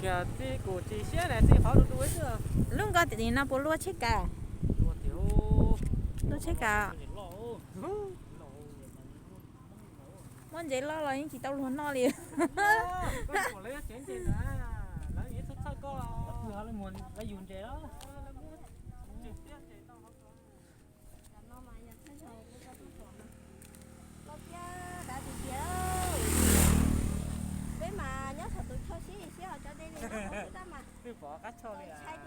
kìa cái cổ chị xe này chị khó được đuổi chưa lúc có thì nó bố lúa chết cả lúa thiếu lúa chết cả món gì lo là những chị tao luôn no liền con cổ lấy chén trên đó lấy ít chút thôi có vừa lấy muốn lấy dùng chén đó cái bỏ cắt cho này thay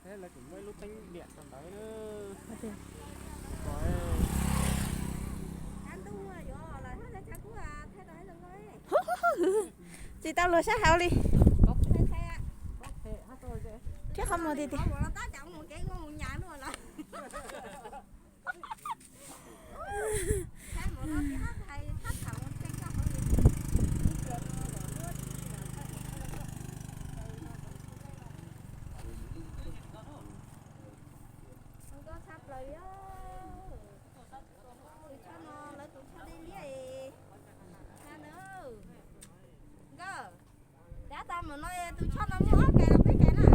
thế là cũng mấy lúc thanh điện còn đấy nữa chị tao lừa sát hao đi chứ không mà thì mà nói tôi cho nó mua cái là cái này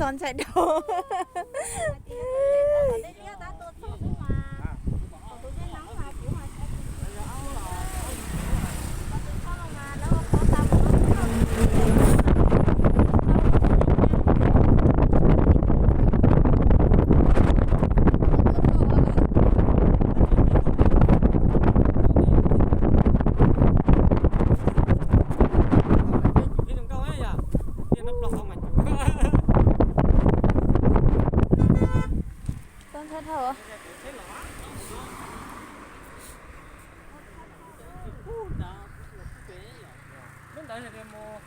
con chạy đâu. Con sao thở? Lúc đấy thì mua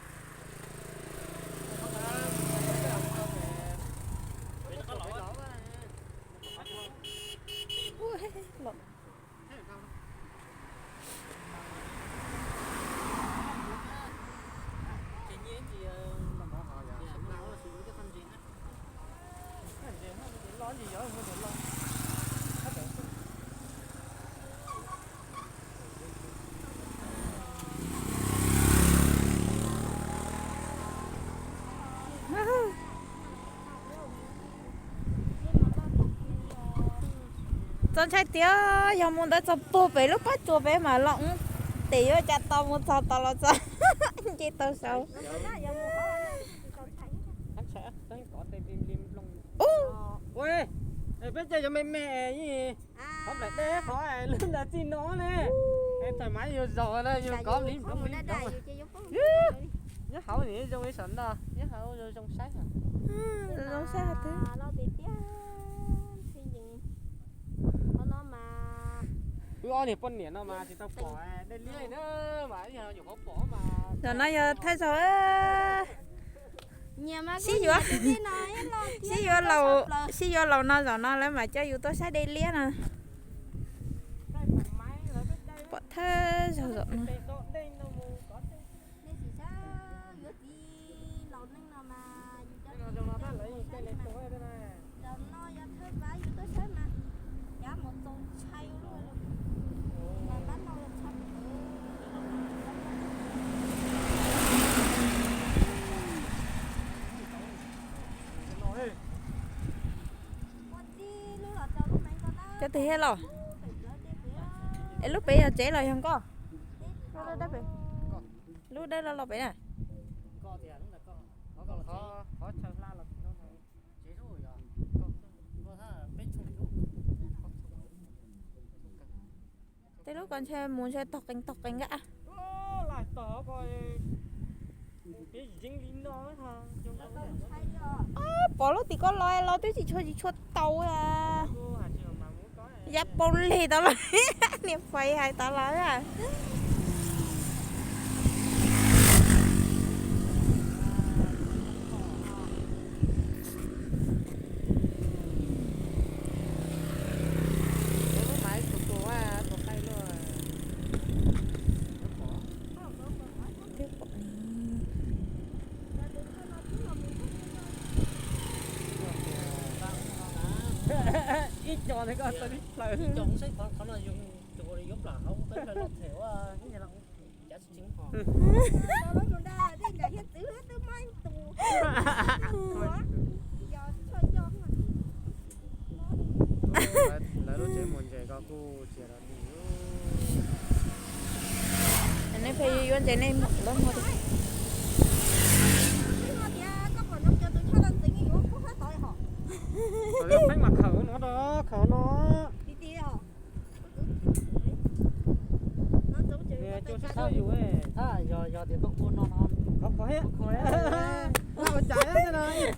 Ui, lộn. lo gì vậy không được lo. Con trai tía giờ muốn đã chụp tua về lúc bắt chụp về mà lỏng tí ở chặt tao một sao tao lo sao chị tao sao Anh sẽ tới có tay lim lông. Ui, biết chơi cho mẹ gì? Không phải đế khó ai luôn là xin nó nè. Em thoải mái nhiều rồi đây, nhiều có lim không lim đâu. Nhớ hậu thì trong cái sẵn đó, nhớ hậu trong sách à? Nó sao hả thế? Nó bị tía thì những nó mà Ủa thì con niệm nó mà thì tao bỏ đây lia nữa mà giờ nhiều có bỏ mà. Giờ nó giờ thấy sao á? Xí vô lầu nó rồi nó lấy mà cho tôi sẽ đi lia nè. Bỏ thế sao rồi nó. Cho thì hết rồi. Lúc bây giờ chế lời không có. Lúc đây là lò bể này. Có thì đúng là có. Có chờ la là nó này. Chế rồi à. Có ha bên chung đủ. Tới lúc con chơi muốn chơi tọc cánh gã. Lại tỏ coi cái gì dính lín nó ấy thằng. Bỏ lúc thì có lo tôi chỉ cho tàu à. Giáp bông lì tao nói. Niệm phây hay tao nói à. Ít cho thì có tôi đi lời chọn sách khó là dùng chỗ để giúp là không tới là nó theo cái nhà lòng giá trị chính họ lại lúc chế muốn chế có cô chế là Anh ấy phải vô chế này lớn thôi. tôi phải mặc khẩu nó đó, khẩu nó nè cho sát sátอยู่เว้ย giờ thì tôi buôn non có hết nó trái thế này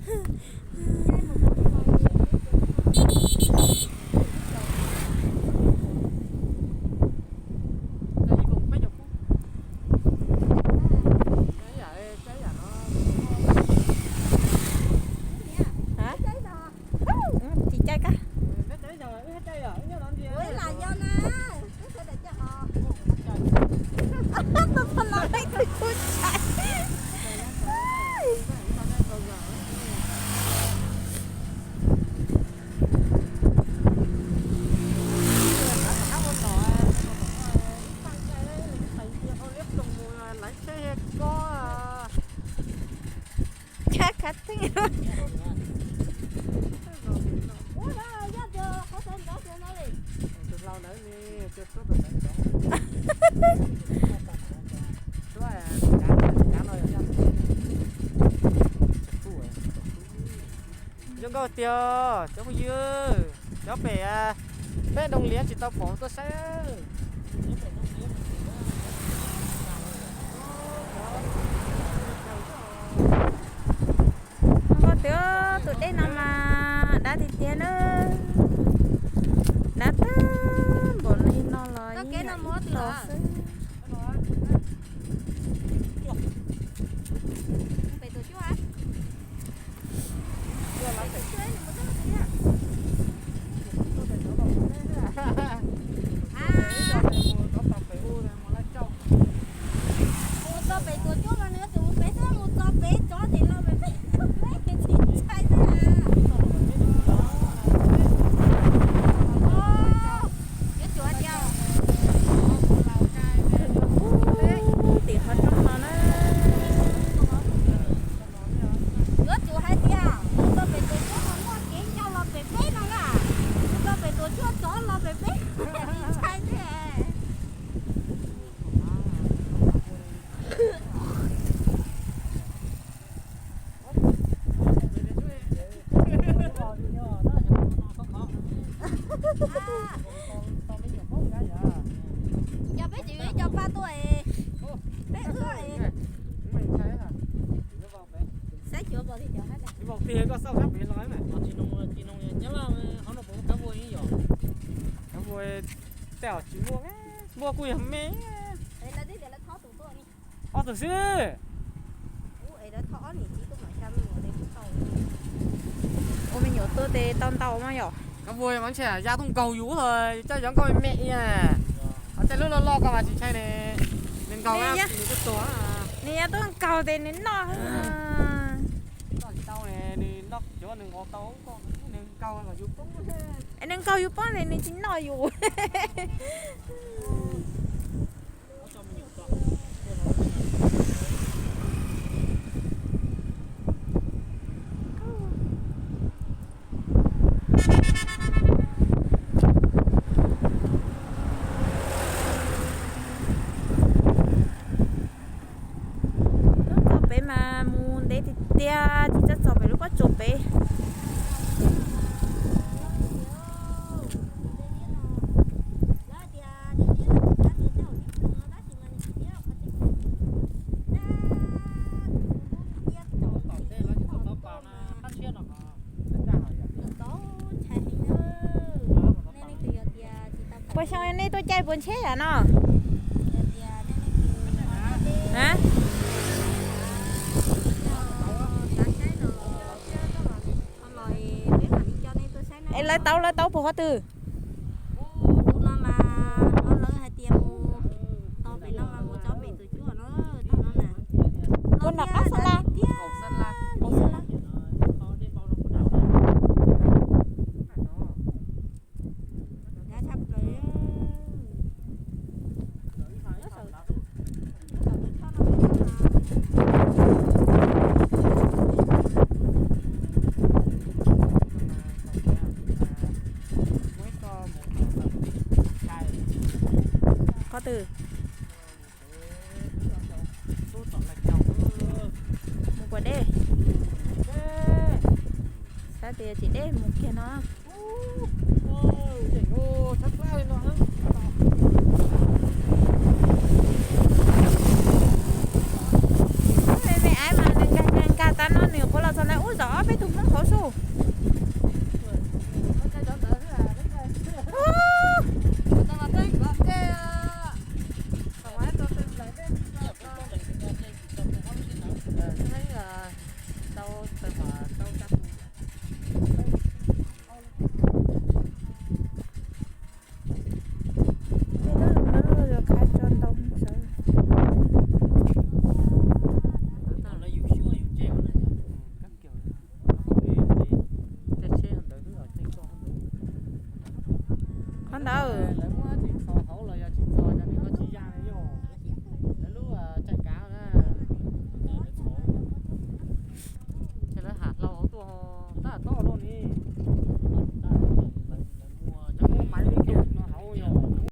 Cắt thế rồi. lâu nữa đi chưa suốt rồi đấy đó là cá nói là chúng có tiêu cháu không dư cháu bè bé đồng liên chỉ tao phổ tôi sẽ đây nó mà đã thì tiền nữa đã ta bọn đi nó là Tao kế nó mua từ đó. Phải tổ chức á. Một tao phải tổ chức mà nữa thì một bé thôi, một tao bé chó thì nó bé bé thì chạy ra. Cái chuột nhau. thì hết trong nó Ướt chuột hay tia. Một tao phải tổ chức mà mua kiến nhau là bé bé nó à. Một tao phải tổ chức chó là bé bé. Chạy ra. Cho bé chỉ cho 3 tuổi. Bé ơi. Sẽ chữa vào thì chữa hết rồi. Một tiền có sao khác bị nói mà. Chị nông nhớ là họ nó cũng cá voi như vậy. Cá voi tèo chỉ mua cùi hầm mé. Đây là đi để là thó tủ tôi đi. Từ xưa. Ủa đó thó thì chỉ có 100 ngồi đây cũng tàu. ôi mình nhổ tôi tê tao tàu mà nhở Cá voi bán trẻ ra thùng cầu vú thôi, cho giống coi mẹ nha. Ở trên lúc lo cả mà chị trai này. Nên cầu á, mình cứ tổ à. nè tôi cầu tê đến nó Tao này đi nó chỗ đừng có tấu con, đừng cầu mà giúp cũng. anh đang cầu giúp bọn này nên chính nó dù có bé mà muốn đấy thì tia thì chắc sau phải lúc có chụp bé bây giờ anh ấy tôi chạy bốn xe à nó hả em lấy tàu của họ từ con đặt bắt xong la có từ một quả đê sao thì chỉ đê một kia nó mẹ ai mà đang ca ta nó nhiều có là sao lại ui gió bé thùng nó khó xù con đâu